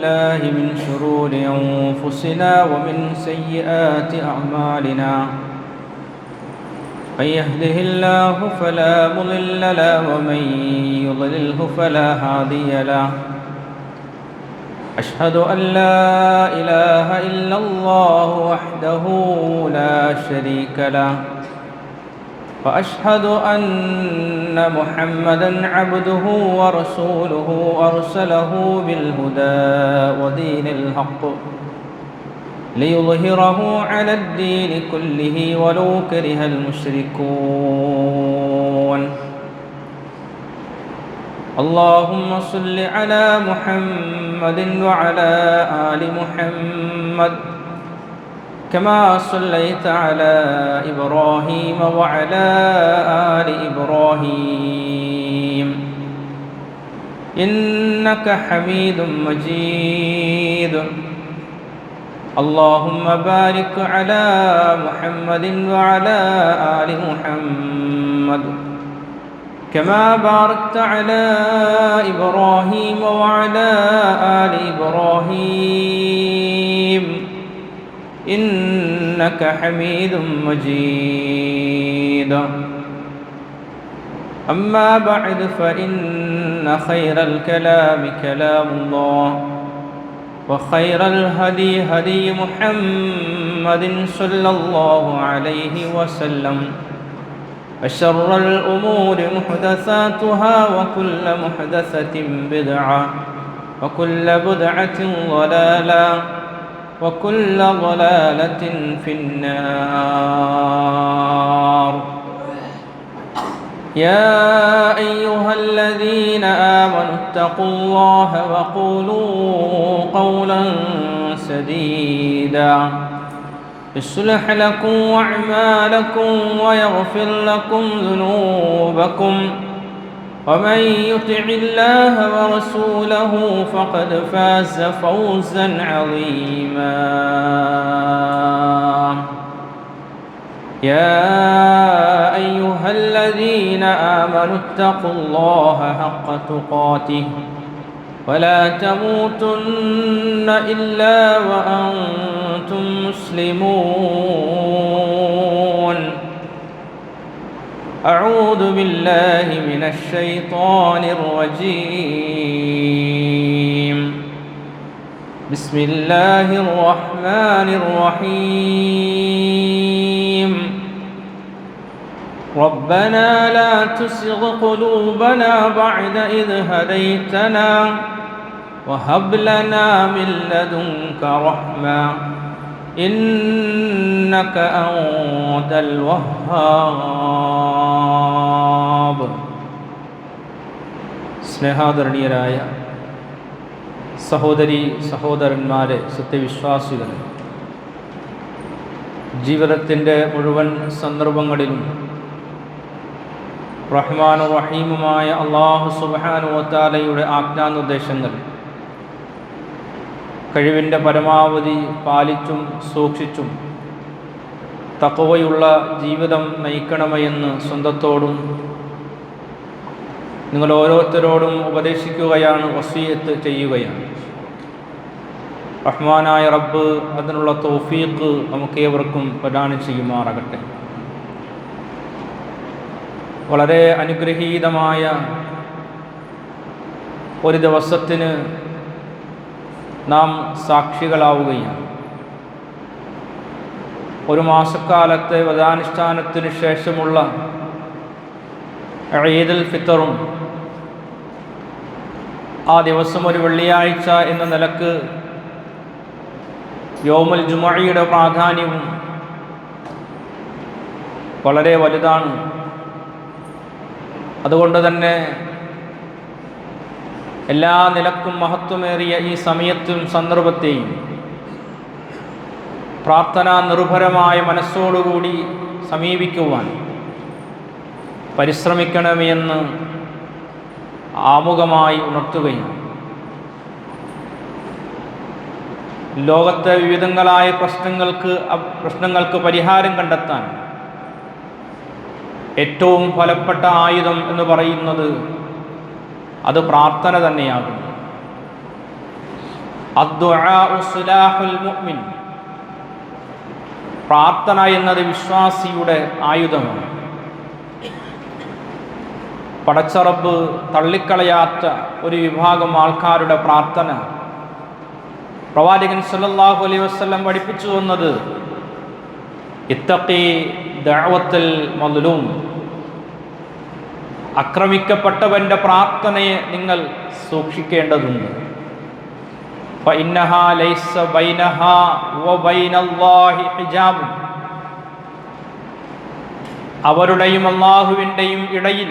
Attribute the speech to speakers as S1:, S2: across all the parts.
S1: بالله من شرور أنفسنا ومن سيئات أعمالنا من يهده الله فلا مضل له ومن يضلله فلا هادي له أشهد أن لا إله إلا الله وحده لا شريك له وأشهد أن محمدًا عبده ورسوله أرسله بالهدى ودين الحق ليظهره على الدين كله ولو كره المشركون اللهم صل على محمد وعلى آل محمد كما صليت على إبراهيم وعلى آل إبراهيم إنك حميد مجيد اللهم بارك على محمد وعلى آل محمد كما باركت على إبراهيم وعلى آل إبراهيم إنك حميد مجيد أما بعد فإن خير الكلام كلام الله وخير الهدي هدي محمد صلى الله عليه وسلم وشر الأمور محدثاتها وكل محدثة بدعة وكل بدعة ضلالة وكل ضلالة في النار يا أيها الذين آمنوا اتقوا الله وقولوا قولا سديدا يصلح لكم أعمالكم ويغفر لكم ذنوبكم ومن يطع الله ورسوله فقد فاز فوزا عظيما يا أيها الذين آمنوا اتقوا الله حق تقاته ولا تموتن إلا وأنتم مسلمون أعوذ بالله من الشيطان الرجيم بسم الله الرحمن الرحيم ربنا لا تزغ قلوبنا بعد إذ هديتنا وهب لنا من لدنك رحمة إنك أنت الوهاب സ്നേഹാദരണീയരായ സഹോദരി സഹോദരന്മാരെ, സത്യവിശ്വാസികളെ, ജീവിതത്തിൻ്റെ മുഴുവൻ സന്ദർഭങ്ങളിലും റഹ്മാനും റഹീമുമായ അല്ലാഹു സുബ്ഹാനഹു വ തആലയുടെ ആജ്ഞാനിർദ്ദേശങ്ങൾ കഴിവിൻ്റെ പരമാവധി പാലിച്ചും സൂക്ഷിച്ചും തഖ്വയുള്ള ജീവിതം നയിക്കണമെന്ന് സ്വന്തത്തോടും നിങ്ങൾ ഓരോരുത്തരോടും ഉപദേശിക്കുകയാണ്, വസിയത്ത് ചെയ്യുകയാണ്. റഹ്മാനായ റബ്ബ് അതിനുള്ള തൗഫീഖ് നമുക്കേവർക്കും പ്രദാനം ചെയ്യുമാറാകട്ടെ. വളരെ അനുഗ്രഹീതമായ ഒരു ദിവസത്തിന് നാം സാക്ഷികളാവുകയാണ്. ഒരു മാസക്കാലത്തെ വ്രതാനുഷ്ഠാനത്തിന് ശേഷമുള്ള ഈദുൽ ഫിത്തറും ആ ദിവസം ഒരു വെള്ളിയാഴ്ച എന്ന നിലക്ക് യൗമുൽ ജുമുഅയുടെ പ്രാധാന്യവും വളരെ വലുതാണ്. അതുകൊണ്ട് തന്നെ എല്ലാ നിലക്കും മഹത്വമേറിയ ഈ സമയത്തും സന്ദർഭത്തെയും പ്രാർത്ഥനാ നിർഭരമായ മനസ്സോടുകൂടി സമീപിക്കുവാൻ പരിശ്രമിക്കണമെന്ന് ആമുഖമായി ഉണർത്തുകയാണ്. ലോകത്തെ വിവിധങ്ങളായ പ്രശ്നങ്ങൾക്ക് പരിഹാരം കണ്ടെത്താൻ ഏറ്റവും ഫലപ്പെട്ട ആയുധം എന്ന് പറയുന്നത് അത് പ്രാർത്ഥന തന്നെയാകും. അദ്ദുആഉ സിലാഹുൽ മുഅ്മിൻ. പ്രാർത്ഥന എന്നത് വിശ്വാസിയുടെ ആയുധമാണ്. പടച്ച റബ്ബ് തള്ളിക്കളയാത്ത ഒരു വിഭാഗം ആൾക്കാരുടെ പ്രാർത്ഥന പ്രവാചകൻ സല്ലല്ലാഹു അലൈഹി വസല്ലം പഠിപ്പിച്ചു വന്നത് ഇത്തഖി ദഅവത്തുൽ മദ്ലൂം, ആക്രമിക്കപ്പെട്ടവന്റെ പ്രാർത്ഥനയെ നിങ്ങൾ സൂക്ഷിക്കേണ്ടതുണ്ട്. ഫഇന്നഹാ ലൈസ ബൈനഹാ വബൈനല്ലാഹി ഹിജാബ്, അവരുടെയും അല്ലാഹുവിൻ്റെയും ഇടയിൽ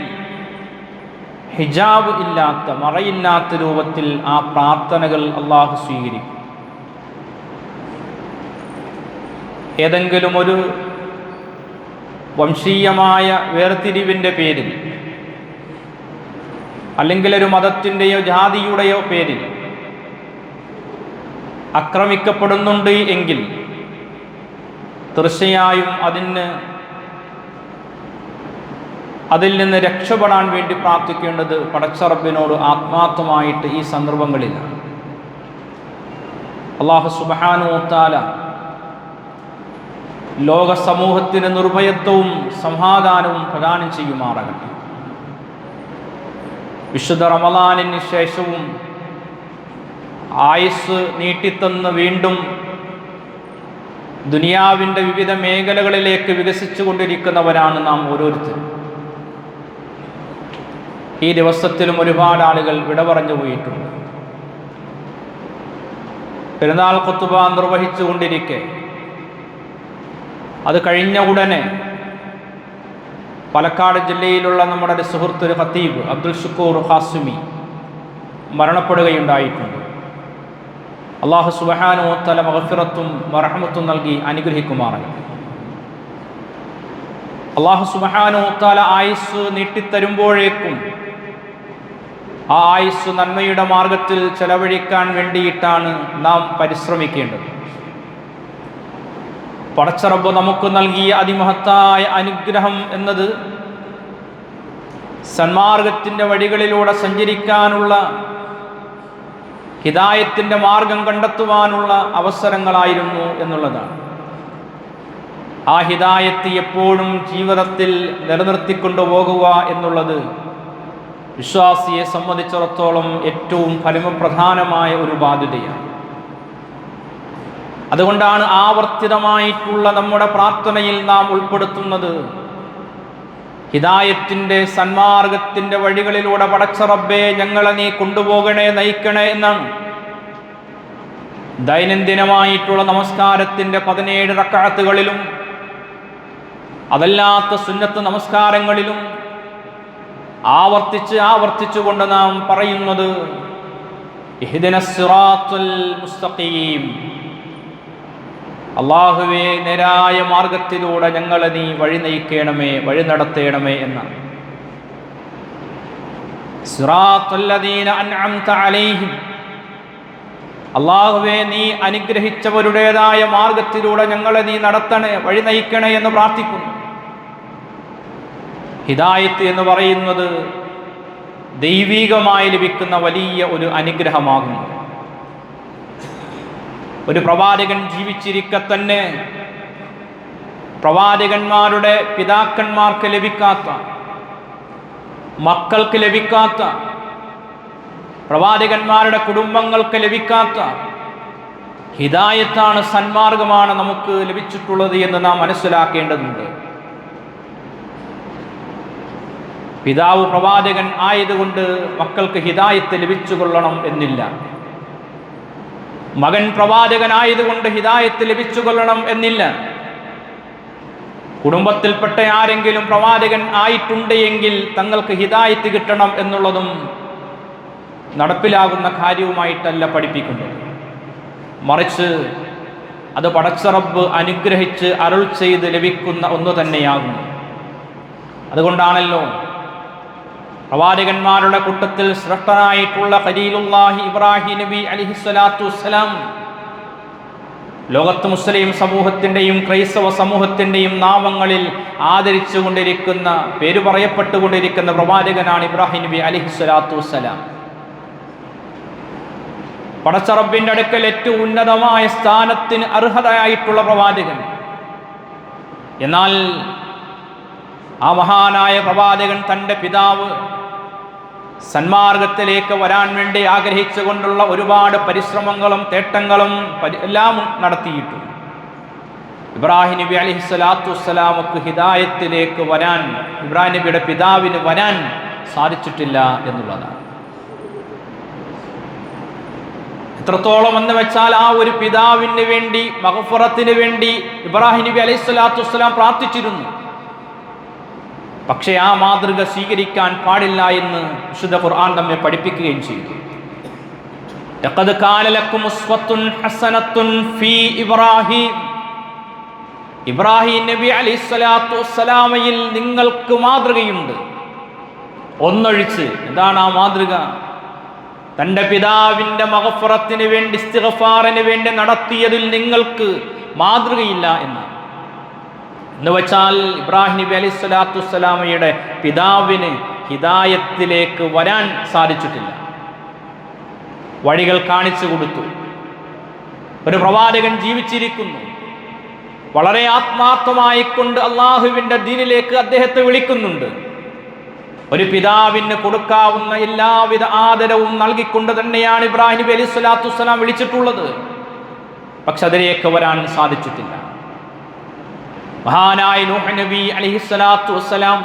S1: ഹിജാബ് ഇല്ലാത്ത, മറയില്ലാത്ത രൂപത്തിൽ ആ പ്രാർത്ഥനകൾ അല്ലാഹു സ്വീകരിക്കും. ഏതെങ്കിലും ഒരു വംശീയമായ വേർതിരിവിൻ്റെ പേരിൽ, അല്ലെങ്കിൽ ഒരു മതത്തിൻ്റെയോ ജാതിയുടെയോ പേരിൽ ആക്രമിക്കപ്പെടുന്നുണ്ട് എങ്കിൽ തീർച്ചയായും അതിൽ നിന്ന് രക്ഷപ്പെടാൻ വേണ്ടി പ്രാർത്ഥിക്കേണ്ടത് പടച്ച റബ്ബിനോട് ആത്മാർത്ഥമായിട്ട് ഈ സന്ദർഭങ്ങളിലാണ്. അല്ലാഹു സുബ്ഹാനഹു വ തആല ലോക സമൂഹത്തിന് നിർഭയത്വവും സമാധാനവും പ്രദാനം ചെയ്യുമാറാകട്ടെ. വിശുദ്ധ റമളാനിന് ശേഷവും ആയുസ് നീട്ടിത്തന്ന് വീണ്ടും ദുനിയാവിൻ്റെ വിവിധ മേഖലകളിലേക്ക് വികസിച്ചു കൊണ്ടിരിക്കുന്നവരാണ് നാം ഓരോരുത്തരും. ഈ ദിവസത്തിലും ഒരുപാട് ആളുകൾ വിട പറഞ്ഞു പോയിട്ടുണ്ട്. പെരുന്നാൾ ഖുതുബ നിർവഹിച്ചു കൊണ്ടിരിക്കെ അത് കഴിഞ്ഞ ഉടനെ പാലക്കാട് ജില്ലയിലുള്ള നമ്മുടെ ഒരു സുഹൃത്ത്, ഒരു ഖത്തീബ് അബ്ദുൽ ഷുക്കൂർ ഖാസിമി മരണപ്പെടുകയുണ്ടായിട്ടുണ്ട്. അല്ലാഹു സുബ്ഹാനഹു വ തആല മഗ്ഫിറത്തും റഹ്മത്തും നൽകി അനുഗ്രഹിക്കുമാറാകട്ടെ. അല്ലാഹു സുബ്ഹാനഹു വ തആല ആയുസ് നീട്ടിത്തരുമ്പോഴേക്കും ആ ആയുസ് നന്മയുടെ മാർഗത്തിൽ ചെലവഴിക്കാൻ വേണ്ടിയിട്ടാണ് നാം പരിശ്രമിക്കേണ്ടത്. പടച്ച റബ്ബ് നമുക്ക് നൽകിയ അതിമഹത്തായ അനുഗ്രഹം എന്നത് സന്മാർഗത്തിൻ്റെ വഴികളിലൂടെ സഞ്ചരിക്കാനുള്ള, ഹിദായത്തിൻ്റെ മാർഗം കണ്ടെത്തുവാനുള്ള അവസരങ്ങളായിരുന്നു എന്നുള്ളതാണ്. ആ ഹിദായത്ത് എപ്പോഴും ജീവിതത്തിൽ നിലനിർത്തിക്കൊണ്ടു പോകുക എന്നുള്ളത് വിശ്വാസിയെ സംബന്ധിച്ചിടത്തോളം ഏറ്റവും ഫലപ്രധാനമായ ഒരു ബാധ്യതയാണ്. അതുകൊണ്ടാണ് ആവർത്തിതമായിട്ടുള്ള നമ്മുടെ പ്രാർത്ഥനയിൽ നാം ഉൾപ്പെടുത്തുന്നത് ഹിദായത്തിൻ്റെ, സന്മാർഗത്തിൻ്റെ വഴികളിലൂടെ പടച്ച റബ്ബേ ഞങ്ങളെ നീ കൊണ്ടുപോകണേ, നയിക്കണേ എന്നാണ്. ദൈനംദിനമായിട്ടുള്ള നമസ്കാരത്തിൻ്റെ 17 റക്അത്തുകളിലും അതല്ലാത്ത സുന്നത്ത് നമസ്കാരങ്ങളിലും ആവർത്തിച്ചുകൊണ്ട് നാം പറയുന്നത് ഇഹ്ദിനസ് സിറാത്തുൽ മുസ്തഖീം, അല്ലാഹുവേ നേരായ മാർഗത്തിലൂടെ ഞങ്ങളെ നീ വഴി നയിക്കണമേ, വഴി നടത്തേണമേ എന്നാണ്. സിറാത്തുല്ലദീന അൻഅംത അലൈഹിം, അല്ലാഹുവേ നീ അനുഗ്രഹിച്ചവരുടേതായ മാർഗത്തിലൂടെ ഞങ്ങളെ നീ നടത്തണേ, വഴി നയിക്കണേ എന്ന് പ്രാർത്ഥിക്കുന്നു. ഹിദായത്ത് എന്ന് പറയുന്നത് ദൈവികമായി ലഭിക്കുന്ന വലിയ ഒരു അനുഗ്രഹമാകുന്നു. ഒരു പ്രവാചകൻ ജീവിച്ചിരിക്കെ തന്നെ പ്രവാചകന്മാരുടെ പിതാക്കന്മാർക്ക് ലഭിക്കാത്ത, മക്കൾക്ക് ലഭിക്കാത്ത, പ്രവാചകന്മാരുടെ കുടുംബങ്ങൾക്ക് ലഭിക്കാത്ത ഹിദായത്താണ്, സന്മാർഗമാണ് നമുക്ക് ലഭിച്ചിട്ടുള്ളത് എന്ന് നാം മനസ്സിലാക്കേണ്ടതുണ്ട്. പിതാവ് പ്രവാചകൻ ആയതുകൊണ്ട് മക്കൾക്ക് ഹിദായത്ത് ലഭിച്ചു കൊള്ളണം എന്നില്ല. മകൻ പ്രവാചകനായതുകൊണ്ട് ഹിദായത്ത് ലഭിച്ചു കൊള്ളണം എന്നില്ല. കുടുംബത്തിൽപ്പെട്ട ആരെങ്കിലും പ്രവാചകൻ ആയിട്ടുണ്ട് എങ്കിൽ തങ്ങൾക്ക് ഹിദായത്ത് കിട്ടണം എന്നുള്ളതും നടപ്പിലാകുന്ന കാര്യവുമായിട്ടല്ല പഠിപ്പിക്കുന്നത്. മറിച്ച് അത് പടച്ച റബ്ബ് അനുഗ്രഹിച്ച് അരുൾ ചെയ്ത് ലഭിക്കുന്ന ഒന്ന് തന്നെയാകുന്നു. അതുകൊണ്ടാണല്ലോ പ്രവാചകന്മാരുടെ കൂട്ടത്തിൽ ശ്രേഷ്ഠനായിട്ടുള്ള ഖലീലുല്ലാഹി ഇബ്രാഹിം നബി അലൈഹിസ്സലാത്തു വസ്സലാം ലോകത്ത് മുസ്ലിം സമൂഹത്തിൻ്റെയും ക്രൈസ്തവ സമൂഹത്തിൻ്റെയും നാമങ്ങളിൽ ആദരിച്ചു കൊണ്ടിരിക്കുന്ന, പേര് പറയപ്പെട്ടുകൊണ്ടിരിക്കുന്ന പ്രവാചകനാണ് ഇബ്രാഹിം നബി അലൈഹിസ്സലാത്തു വസ്സലാം. പടച്ച റബ്ബിന്റെ അടുക്കൽ ഏറ്റവും ഉന്നതമായ സ്ഥാനത്തിന് അർഹതയായിട്ടുള്ള പ്രവാചകൻ. എന്നാൽ ആ മഹാനായ പ്രവാചകൻ തൻ്റെ പിതാവ് സന്മാർഗത്തിലേക്ക് വരാൻ വേണ്ടി ആഗ്രഹിച്ചുകൊണ്ടുള്ള ഒരുപാട് പരിശ്രമങ്ങളും തേട്ടങ്ങളും എല്ലാം നടത്തിയിട്ടുണ്ട്. ഇബ്രാഹിം നബി അലൈഹിസ്സലാത്തു വസ്സലാമക്ക് ഹിദായത്തിലേക്ക് വരാൻ, ഇബ്രാഹിം നബിയുടെ പിതാവിന് വരാൻ സാധിച്ചിട്ടില്ല എന്നുള്ളതാണ്. എത്രത്തോളം എന്ന് വെച്ചാൽ ആ ഒരു പിതാവിന് വേണ്ടി, മഗ്ഫിറത്തിന് വേണ്ടി ഇബ്രാഹിം നബി അലൈഹിസ്സലാത്തു വസ്സലാം പ്രാർത്ഥിച്ചിരുന്നു. പക്ഷേ ആ മാതൃക സ്വീകരിക്കാൻ പാടില്ല എന്ന് വിശുദ്ധ ഖുർആൻ നമ്മെ പഠിപ്പിക്കുകയും ചെയ്തു. ലഖദ് കാന ലക്കും ഉസ്വത്തുൻ ഹസനത്തുൻ ഫീ ഇബ്രാഹിം, ഇബ്രാഹിം നബി അലൈഹിസ്സലാത്തു വസ്സലാമയിൽ നിങ്ങൾക്ക് മാതൃകയുണ്ട് ഒന്നൊഴിച്ച്. എന്താണ് ആ മാതൃക? തൻ്റെ പിതാവിൻ്റെ മഗ്ഫിറത്തിന് വേണ്ടി, ഇസ്തിഗ്ഫാറിന് വേണ്ടി നടത്തിയതിൽ നിങ്ങൾക്ക് മാതൃകയില്ല എന്നാണ്. എന്ന് വെച്ചാൽ ഇബ്രാഹിം നബി അലൈഹിസ്സലാത്തു വസ്സലാമയുടെ പിതാവിന് ഹിദായത്തിലേക്ക് വരാൻ സാധിച്ചിട്ടില്ല. വഴികൾ കാണിച്ചു കൊടുത്തു. ഒരു പ്രവാചകൻ ജീവിച്ചിരിക്കുന്നു, വളരെ ആത്മാർത്ഥമായിക്കൊണ്ട് അള്ളാഹുവിൻ്റെ ദീനിലേക്ക് അദ്ദേഹത്തെ വിളിക്കുന്നുണ്ട്. ഒരു പിതാവിന് കൊടുക്കാവുന്ന എല്ലാവിധ ആദരവും നൽകിക്കൊണ്ട് തന്നെയാണ് ഇബ്രാഹിം നബി അലൈഹിസ്സലാത്തു വസ്സലാം വിളിച്ചിട്ടുള്ളത്. പക്ഷെ അതിലേക്ക് വരാൻ സാധിച്ചിട്ടില്ല. മഹാനായ നൂഹ് നബി അലൈഹിസ്സലാത്തു വസ്സലാം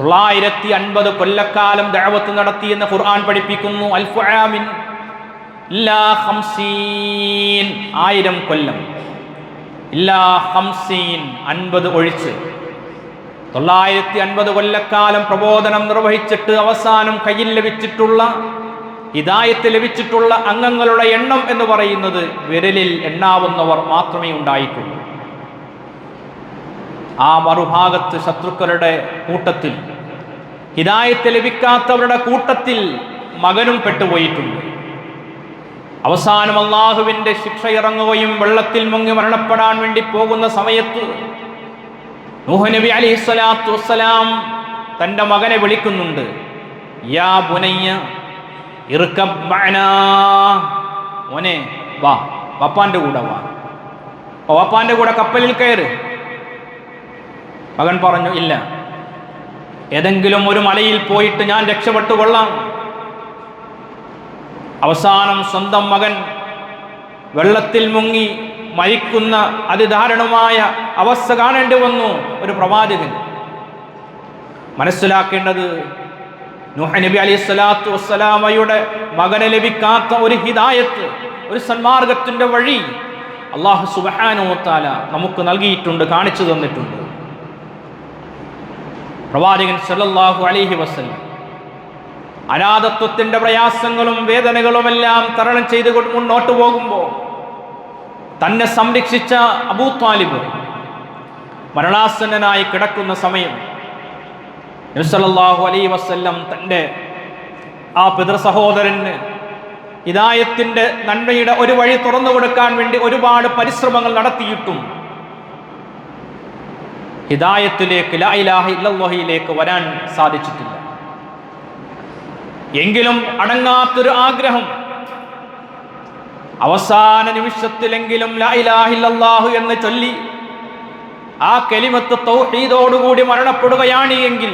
S1: 950 കൊല്ലക്കാലം ദഅവത്ത് നടത്തി എന്ന് ഖുർആൻ പഠിപ്പിക്കുന്നു. അൽഫു ആമിൻ ഇല്ലാ 50, 1000 കൊല്ലം, ഇല്ലാ 50, 50 ഒഴിച്ച് 950 കൊല്ലക്കാലം പ്രബോധനം നിർവഹിച്ചിട്ട് അവസാനം കയ്യിൽ ലഭിച്ചിട്ടുള്ള, ഹിദായത്ത് ലഭിച്ചിട്ടുള്ള അംഗങ്ങളുടെ എണ്ണം എന്ന് പറയുന്നത് വിരലിൽ എണ്ണാവുന്നവർ മാത്രമേ ഉണ്ടായിട്ടുള്ളൂ. ആ മറുഭാഗത്ത് ശത്രുക്കളുടെ കൂട്ടത്തിൽ, ഹിദായത്ത് ലഭിക്കാത്തവരുടെ കൂട്ടത്തിൽ മകനും പെട്ടുപോയിട്ടുണ്ട്. അവസാനം അള്ളാഹുവിൻ്റെ ശിക്ഷ ഇറങ്ങുകയും വെള്ളത്തിൽ മുങ്ങി മരണപ്പെടാൻ വേണ്ടി പോകുന്ന സമയത്ത് നൂഹ് നബി അലൈഹിസ്സലാത്തു വസ്സലാം തൻ്റെ മകനെ വിളിക്കുന്നുണ്ട്. യാ ബുനയ്യ ഇർകബ് മഅനാ, മോനെ വാ, പപ്പാൻ്റെ കൂടെ വാ, പപ്പാൻ്റെ കൂടെ കപ്പലിൽ കയറ്. മകൻ പറഞ്ഞു, ഇല്ല, ഏതെങ്കിലും ഒരു മലയിൽ പോയിട്ട് ഞാൻ രക്ഷപ്പെട്ടു കൊള്ളാം. അവസാനം സ്വന്തം മകൻ വെള്ളത്തിൽ മുങ്ങി മരിക്കുന്ന അതിദാരുണമായ അവസ്ഥ കാണേണ്ടി വന്നു ഒരു പ്രവാചകൻ. മനസ്സിലാക്കേണ്ടത്, നൂഹ് നബി അലൈഹിസ്സലാത്തു വസ്സലാമയുടെ മകന് ലഭിക്കാത്ത ഒരു ഹിദായത്ത്, ഒരു സന്മാർഗത്തിൻ്റെ വഴി അല്ലാഹു സുബ്ഹാനഹു വ തആല നമുക്ക് നൽകിയിട്ടുണ്ട്, കാണിച്ചു തന്നിട്ടുണ്ട്. പ്രവാചകൻ സല്ലല്ലാഹു അലൈഹി വസല്ലം അനാഥത്വത്തിൻ്റെ പ്രയാസങ്ങളും വേദനകളുമെല്ലാം തരണം ചെയ്ത് മുന്നോട്ട് പോകുമ്പോൾ തന്നെ സംരക്ഷിച്ച അബൂ ത്വാലിബ് മരണാസന്നനായി കിടക്കുന്ന സമയം നബി സല്ലല്ലാഹു അലൈഹി വസല്ലം തൻ്റെ ആ പിതൃ സഹോദരന് ഹിദായത്തിൻ്റെ നന്മയുടെ ഒരു വഴി തുറന്നു കൊടുക്കാൻ വേണ്ടി ഒരുപാട് പരിശ്രമങ്ങൾ നടത്തിയിട്ടും ഹിദായത്തിലേക്ക്, ലാ ഇലാഹ ഇല്ലല്ലാഹിലേക്ക് വരാൻ സാധിച്ചിട്ടില്ല. എങ്കിലും അടങ്ങാത്തൊരു ആഗ്രഹം, അവസാന നിമിഷത്തിലെങ്കിലും ലാ ഇലാഹ ഇല്ലല്ലാഹു എന്ന് ചൊല്ലി ആ കലിമത്ത് തൗഹീദോടുകൂടി മരണപ്പെടുകയാണ് എങ്കിൽ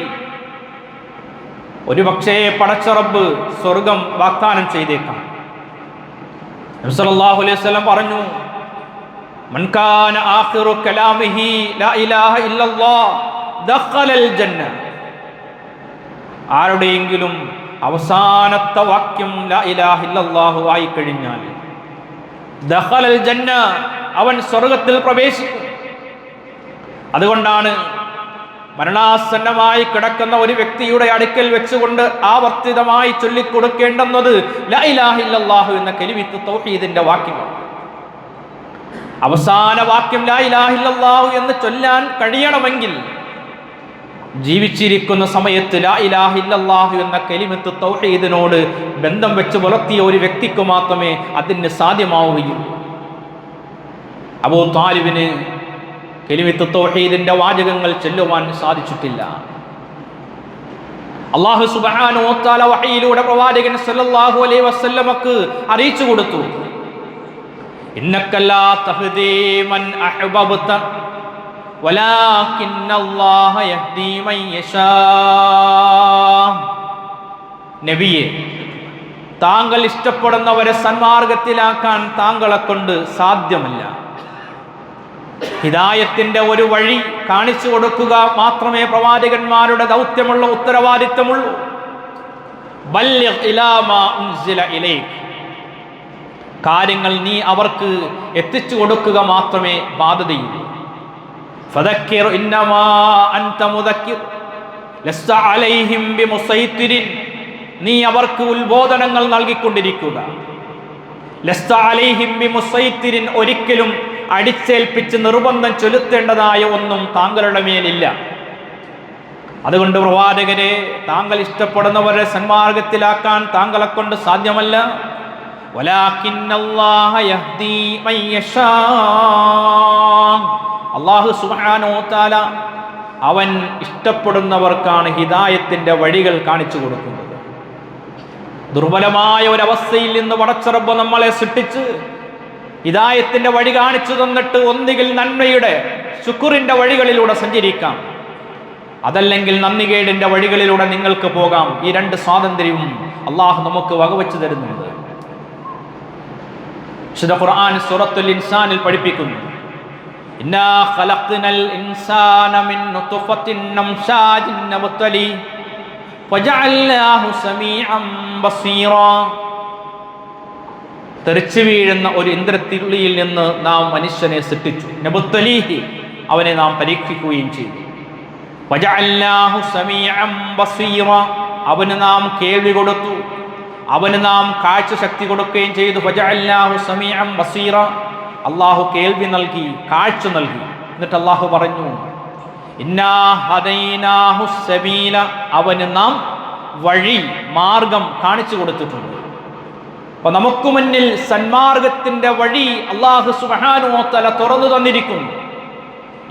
S1: ഒരുപക്ഷേ പടച്ച റബ്ബ് സ്വർഗം വാഗ്ദാനം ചെയ്തേക്കാം. നബി സല്ലല്ലാഹു അലൈഹി വസല്ലം പറഞ്ഞു, മൻ കാന ആഖിറു കലാമിഹി ലാ ഇലാഹ ഇല്ലല്ലാഹ് ദഖലൽ ജന്ന, ആരുടെയെങ്കിലും അവസാനത്തെ വാക്യം ലാ ഇലാഹ ഇല്ലല്ലാഹു ആയി കഴിഞ്ഞാൽ ദഖലൽ ജന്ന, അവൻ സ്വർഗത്തിൽ പ്രവേശിക്കും. അതുകൊണ്ടാണ് മരണാസന്നമായി കിടക്കുന്ന ഒരു വ്യക്തിയുടെ അടുക്കൽ വെച്ചുകൊണ്ട് ആവർത്തിതമായി ചൊല്ലിക്കൊടുക്കേണ്ടുന്നത് ലാ ഇലാഹ ഇല്ലല്ലാഹു എന്ന കലിമത്ത് തൗഹീദിന്റെ വാക്യമാണ്. അവസാന വാക്യം ലാ ഇലാഹ ഇല്ലല്ലാഹു എന്ന് ചൊല്ലാൻ കഴിയണമെങ്കിൽ ജീവിച്ചിരിക്കുന്ന സമയത്ത് ലാ ഇലാഹ ഇല്ലല്ലാഹു എന്ന കലിമത്ത് തൗഹീദിനോട് ബന്ധം വെച്ച് പുലർത്തിയ ഒരു വ്യക്തിക്ക് മാത്രമേ അതിന് സാധ്യമാവുകയുള്ളൂ. അബൂ ത്വാലിബിന് കലിമത്ത് തൗഹീദിന്റെ വാചകങ്ങൾ ചൊല്ലുവാൻ സാധിച്ചിട്ടില്ല. അല്ലാഹു സുബ്ഹാനഹു വ തആല വഹയിലൂടെ പ്രവാചകൻ സല്ലല്ലാഹു അലൈഹി വസല്ലമക്ക് അറിയിച്ചു കൊടുത്തു, ഇന്നക ലാ തഹ്ദീ മൻ അഹ്ബബ്ത വലാകിന്നല്ലാഹ യഹ്ദീ മൻ യശാ. നബിയെ, താങ്കൾ ഇഷ്ടപ്പെടുന്നവരെ സന്മാർഗത്തിലാക്കാൻ താങ്കളെ കൊണ്ട് സാധ്യമല്ല. ഹിദായത്തിന്റെ ഒരു വഴി കാണിച്ചു കൊടുക്കുക മാത്രമേ പ്രവാചകന്മാരുടെ ദൗത്യമുള്ള ഉത്തരവാദിത്തമുള്ളൂ. ബല്ലിഗ് ഇലാ മാ ഉൻസില ഇലൈക്, കാര്യങ്ങൾ നീ അവർക്ക് എത്തിച്ചു കൊടുക്കുക മാത്രമേ ബാധ്യതയുള്ളൂ. ഫദക്കിർ ഇന്നമാ അൻത മുദക്കിർ ലസ്ത അലൈഹിം ബിമുസൈത്തിരിൻ, നീ അവർക്ക് ഉത്ബോധനങ്ങൾ നൽകിക്കൊണ്ടിരിക്കുക. ലസ്ത അലൈഹിം ബിമുസൈത്തിരിൻ, ഒരിക്കലും അടിച്ചേൽപ്പിച്ച് നിർബന്ധം ചൊലുത്തേണ്ടതായ ഒന്നും താങ്കളുടെ മേലില്ല. അതുകൊണ്ട് പ്രവാചകരെ, താങ്കൾ ഇഷ്ടപ്പെടുന്നവരെ സന്മാർഗത്തിലാക്കാൻ താങ്കളെ കൊണ്ട് സാധ്യമല്ല. വലാകിന്നല്ലാഹ യഹ്ദീ മൻ യശാ, അല്ലാഹു സുബ്ഹാനഹു വ തആല അവൻ ഇഷ്ടപ്പെടുന്നവർക്കാണ് ഹിദായത്തിന്റെ വഴികൾ കാണിച്ചു കൊടുക്കുന്നത്. ദുർബലമായ ഒരവസ്ഥയിൽ നിന്ന് പടച്ച റബ്ബ് നമ്മളെ സൃഷ്ടിച്ച് ഹിദായത്തിന്റെ വഴി കാണിച്ചു തന്നിട്ട് ഒന്നുകിൽ നന്മയുടെ ശുക്റിന്റെ വഴികളിലൂടെ സഞ്ചരിക്കാം, അതല്ലെങ്കിൽ നന്ദികേടിന്റെ വഴികളിലൂടെ നിങ്ങൾക്ക് പോകാം. ഈ രണ്ട് സ്വാതന്ത്ര്യവും അള്ളാഹു നമുക്ക് വകവെച്ചു തരുന്നുണ്ട്. വിശുദ്ധ ഖുർആൻ സൂറത്തുൽ ഇൻസാനിൽ പഠിപ്പിക്കുന്നു, ഇന്നാ ഖലഖ്നൽ ഇൻസാന മിൻ നുത്ഫത്തിൻ അംശാജിൻ നബ്തലി ഫജഅൽനാഹു സമീഅൻ ബസീറാ. തെറിച്ചു വീഴുന്ന ഒരു ഇന്ദ്രത്തുള്ളിയിൽ നിന്ന് നാം മനുഷ്യനെ സൃഷ്ടിച്ചു. നബ്തലീഹി, അവനെ നാം പരീക്ഷിക്കുകയും ചെയ്തു. ഫജഅൽനാഹു സമീഅൻ ബസീറാ, അവന് നാം കേൾവി കൊടുത്തു, അവന് നാം കാഴ്ച ശക്തി കൊടുക്കുകയും ചെയ്തു. ഫജഅൽനാഹു സമീഅൻ ബസീറാ, അല്ലാഹു കേൾവി നൽകി, കാഴ്ച നൽകി. എന്നിട്ട് അല്ലാഹു പറഞ്ഞു, ഇന്നാ ഹദൈനാഹു സബീല, അവന് നാം വഴി മാർഗം കാണിച്ചു കൊടുത്തിട്ടുണ്ട്. അപ്പൊ നമുക്ക് മുന്നിൽ സന്മാർഗത്തിന്റെ വഴി അല്ലാഹു സുബ്ഹാനഹു വ തആല തുറന്നു തന്നിരിക്കുന്നു.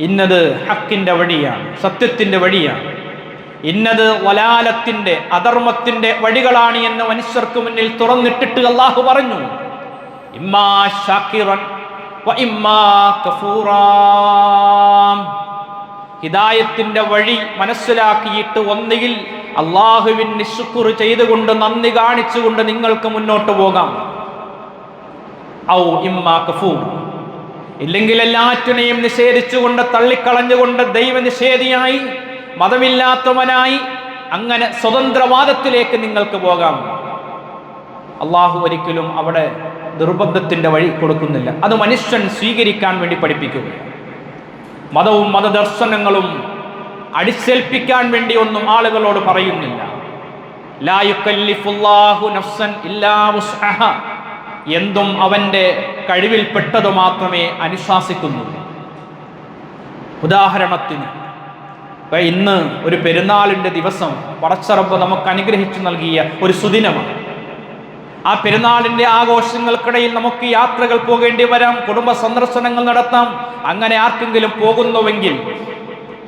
S1: ഇന്നത് ഹക്കിന്റെ വഴിയാണ്, സത്യത്തിന്റെ വഴിയാണ്. ഇന്നത് വലാലത്തിന്റെ, അധർമ്മത്തിന്റെ വഴികളാണ് എന്ന് മനുഷ്യർക്ക് മുന്നിൽ തുറന്നിട്ടിട്ട് അല്ലാഹു പറഞ്ഞു, ഇമ്മാ ശാകിറൻ വ ഇമ്മാ കഫൂറാ. ഹിദായത്തിന്റെ വഴി മനസ്സിലാക്കിയിട്ട് ഒന്നുകിൽ അള്ളാഹുവിന് ശുക്ർ ചെയ്തുകൊണ്ട്, നന്ദി കാണിച്ചുകൊണ്ട് നിങ്ങൾക്ക് മുന്നോട്ട് പോകാം. ഔ ഇമ്മാ കഫൂർ, ഇല്ലെങ്കിൽ എല്ലാറ്റിനെയും നിഷേധിച്ചുകൊണ്ട്, തള്ളിക്കളഞ്ഞുകൊണ്ട് ദൈവനിഷേധിയായി, മതമില്ലാത്തവനായി, അങ്ങനെ സ്വതന്ത്രവാദത്തിലേക്ക് നിങ്ങൾക്ക് പോകാം. അള്ളാഹു ഒരിക്കലും അവിടെ നിർബന്ധത്തിന്റെ വഴി കൊടുക്കുന്നില്ല. അത് മനുഷ്യൻ സ്വീകരിക്കാൻ വേണ്ടി പഠിപ്പിക്കുകയാണ്. മതവും മതദർശനങ്ങളും അടിച്ചേൽപ്പിക്കാൻ വേണ്ടി ഒന്നും ആളുകളോട് പറയുന്നില്ല. ലാ യുകല്ലിഫുല്ലാഹു നഫ്സൻ ഇല്ലാ വുസ്അഹ, എന്തും അവന്റെ കഴിവിൽപ്പെട്ടത് മാത്രമേ അനുശാസിക്കുന്നുള്ളൂ. ഉദാഹരണത്തിന്, ഇന്ന് ഒരു പെരുന്നാളിന്റെ ദിവസം പടച്ച റബ്ബ് നമുക്ക് അനുഗ്രഹിച്ചു നൽകിയ ഒരു സുദിനമാണ്. ആ പെരുന്നാളിന്റെ ആഘോഷങ്ങൾക്കിടയിൽ നമുക്ക് യാത്രകൾ പോകേണ്ടി വരാം, കുടുംബ സന്ദർശനങ്ങൾ നടത്താം. അങ്ങനെ ആർക്കെങ്കിലും പോകുന്നുവെങ്കിൽ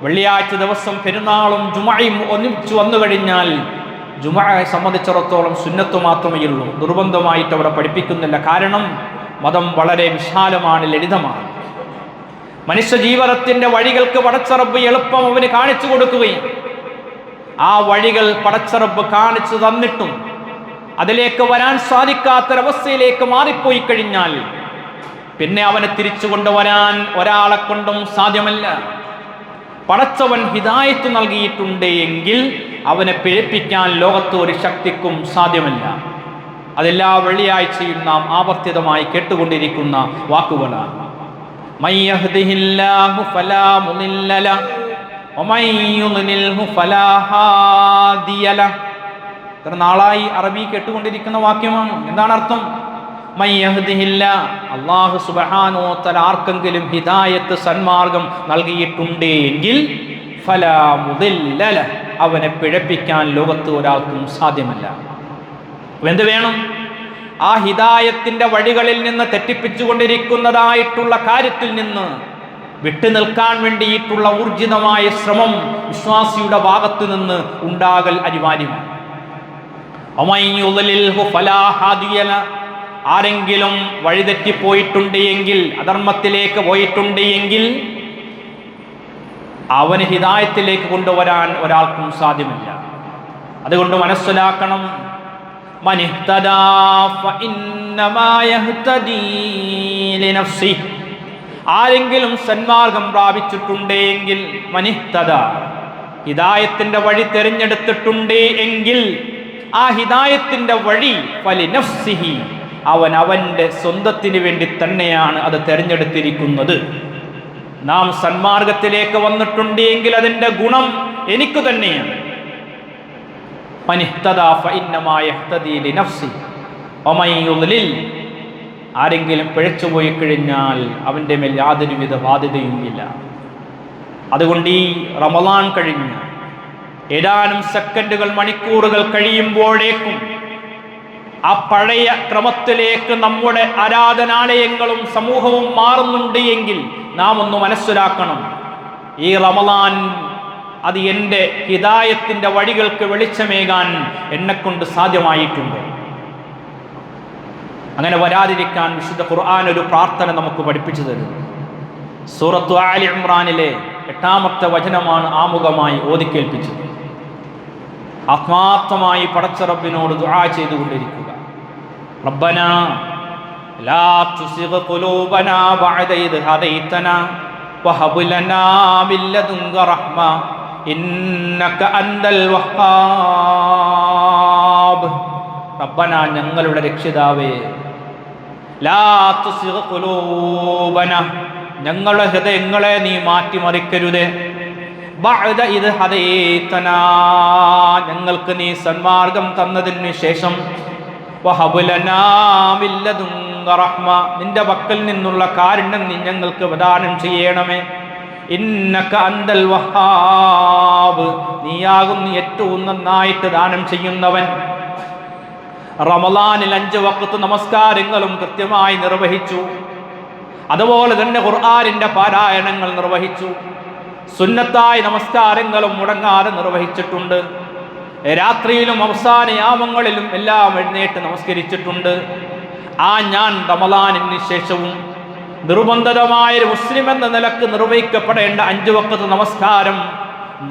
S1: വെള്ളിയാഴ്ച ദിവസം പെരുന്നാളും ജുമഅയും ഒന്നിച്ചു വന്നു കഴിഞ്ഞാൽ ജുമഅയെ സംബന്ധിച്ചിടത്തോളം സുന്നത്ത് മാത്രമേ ഉള്ളൂ, നിർബന്ധമായിട്ട് അവിടെ പഠിപ്പിക്കുന്നില്ല. കാരണം മതം വളരെ വിശാലമാണ്, ലളിതമാണ്. മനുഷ്യ ജീവിതത്തിന്റെ വഴികൾക്ക് പടച്ച റബ്ബ് എളുപ്പം അവന് കാണിച്ചു കൊടുക്കുകയും ആ വഴികൾ പടച്ച റബ്ബ് കാണിച്ചു തന്നിട്ടും അതിലേക്ക് വരാൻ സാധിക്കാത്തൊരവസ്ഥയിലേക്ക് മാറിപ്പോയി കഴിഞ്ഞാൽ പിന്നെ അവനെ തിരിച്ചു കൊണ്ടുവരാൻ ഒരാളെ കൊണ്ടും സാധ്യമല്ല. പടച്ചവൻ ഹിദായത്ത് നൽകിയിട്ടുണ്ട് എങ്കിൽ അവനെ പിഴപ്പിക്കാൻ ലോകത്ത് ഒരു ശക്തിക്കും സാധ്യമല്ല. അതെല്ലാ വെള്ളിയാഴ്ചയും നാം ആവർത്തിതമായി കേട്ടുകൊണ്ടിരിക്കുന്ന വാക്കുകളാണ്. മൻ യഹ്ദിഹില്ലാഹു ഫലാ മുളില്ല ലഹു വമൻ യുദ്ലിൽഹു ഫലാ ഹാദിയ ലഹു. ഇത്ര നാളായി അറബി കേട്ടുകൊണ്ടിരിക്കുന്ന വാക്യമാണ്. എന്താണ് അർത്ഥം? മൻ യഹ്ദിഹില്ലാ, അല്ലാഹു സുബ്ഹാനഹു വ തആല ആർക്കെങ്കിലും ഹിദായത്ത്, സന്മാർഗം നൽകിയിട്ടുണ്ട് എങ്കിൽ ഫലാ മുളില്ല ലഹു, അവനെ പിഴപ്പിക്കാൻ ലോകത്ത് ഒരാൾക്കും സാധ്യമല്ല. എന്ത് വേണം? ആ ഹിദായത്തിന്റെ വഴികളിൽ നിന്ന് തെറ്റിപ്പിച്ചുകൊണ്ടിരിക്കുന്നതായിട്ടുള്ള കാര്യത്തിൽ നിന്ന് വിട്ടു നിൽക്കാൻ വേണ്ടിയിട്ടുള്ള ഊർജിതമായ ശ്രമം വിശ്വാസിയുടെ ഭാഗത്തു നിന്ന് ഉണ്ടാകൽ അനിവാര്യമാണ്. ആരെങ്കിലും വഴിതെറ്റിപ്പോയിട്ടുണ്ട് എങ്കിൽ, അധർമ്മത്തിലേക്ക് പോയിട്ടുണ്ട് എങ്കിൽ അവന് ഹിദായത്തിലേക്ക് കൊണ്ടുവരാൻ ഒരാൾക്കും സാധ്യമല്ല. അതുകൊണ്ട് മനസ്സിലാക്കണം, മനിഹ്തദാ ഫഇന്നമാ യഹ്തദീ ലിനഫ്സിഹി. ആരെങ്കിലും സന്മാർഗം പ്രാപിച്ചിട്ടുണ്ട് എങ്കിൽ, മനിഹ്തദാ, ഹിദായത്തിന്റെ വഴി തിരഞ്ഞെടുത്തിട്ടുണ്ട് എങ്കിൽ ആ ഹിദായത്തിന്റെ വഴി ഫലിനഫ്സിഹി, അവൻ അവന്റെ സ്വന്തത്തിന് വേണ്ടി തന്നെയാണ് അത് തിരഞ്ഞെടുത്തിരിക്കുന്നത്. നാം സന്മാർഗത്തിലേക്ക് വന്നിട്ടുണ്ട് എങ്കിൽ അതിന്റെ ഗുണം എനിക്ക് തന്നെയാണ്. ആരെങ്കിലും പിഴച്ചുപോയി കഴിഞ്ഞാൽ അവന്റെ മേൽ യാതൊരുവിധ ബാധ്യതയും ഇല്ല. അതുകൊണ്ട് ഈ റമളാൻ കഴിഞ്ഞ് ഏതാനും സെക്കൻഡുകൾ, മണിക്കൂറുകൾ കഴിയുമ്പോഴേക്കും ആ പഴയ ക്രമത്തിലേക്ക് നമ്മുടെ ആരാധനാലയങ്ങളും സമൂഹവും മാറുന്നുണ്ട് എങ്കിൽ നാം ഒന്ന് മനസ്സിലാക്കണം, ഈ റമളാൻ അത് എൻ്റെ ഹിദായത്തിൻ്റെ വഴികൾക്ക് വെളിച്ചമേകാൻ എന്നെക്കൊണ്ട് സാധ്യമായിട്ടുണ്ട്. അങ്ങനെ വരാതിരിക്കാൻ വിശുദ്ധ ഖുർആൻ ഒരു പ്രാർത്ഥന നമുക്ക് പഠിപ്പിച്ചു തരുന്നു. സൂറത്തു ആലി ഇമ്രാനിലെ 8-ാമത്തെ വചനമാണ് ആമുഖമായി ഓതിക്കേൽപ്പിച്ചത്. ആത്മാർത്ഥമായി പടച്ച റബ്ബിനോട് ദുആ ചെയ്തുകൊണ്ടിരിക്കുക. റബ്ബനാ ലാ തുസിഗ് ഖുലൂബനാ ബഅദ ഇദ് ഹദൈതനാ വഹബ് ലനാ മിൻ ലദുൻക റഹ്മ ഇന്നക അൻതൽ വഹ്ഹാബ്. റബ്ബനാ, ഞങ്ങളുടെ രക്ഷിതാവേ, ലാ തുസിഗ് ഖുലൂബനാ, ഞങ്ങളുടെ ഹൃദയങ്ങളെ നീ മാറ്റിമറിക്കരുതേ. ബഅദ ഇദ് ഹദൈതനാ, ഞങ്ങൾക്ക് നീ സന്മാർഗം തന്നതിന് ശേഷം വഹബ് ലനാ മിൻ ലദുൻക റഹ്മ, നിന്റെ പക്കൽ നിന്നുള്ള കാരുണ്യം നീ ഞങ്ങൾക്ക് പ്രദാനം ചെയ്യണമേ. ഇന്നക അൻതൽ വഹ്ഹാബ്, നീയാകുന്നു ഏറ്റവും നന്നായിട്ട് ദാനം ചെയ്യുന്നവൻ. റമളാനിൽ 5 വഖ്ത് നമസ്കാരങ്ങളും കൃത്യമായി നിർവഹിച്ചു. അതുപോലെ തന്നെ ഖുർആനിന്റെ പാരായണങ്ങൾ നിർവഹിച്ചു. സുന്നത്തായ നമസ്കാരങ്ങളും മുടങ്ങാതെ നിർവഹിച്ചിട്ടുണ്ട്. രാത്രിയിലും അവസാന യാമങ്ങളിലും എല്ലാം എഴുന്നേറ്റ് നമസ്കരിച്ചിട്ടുണ്ട്. ഞാൻ റമളാനിന് ശേഷവും നിർബന്ധമായ മുസ്ലിം എന്ന നിലക്ക് നിർവഹിക്കപ്പെടേണ്ട 5 വഖ്ത് നമസ്കാരം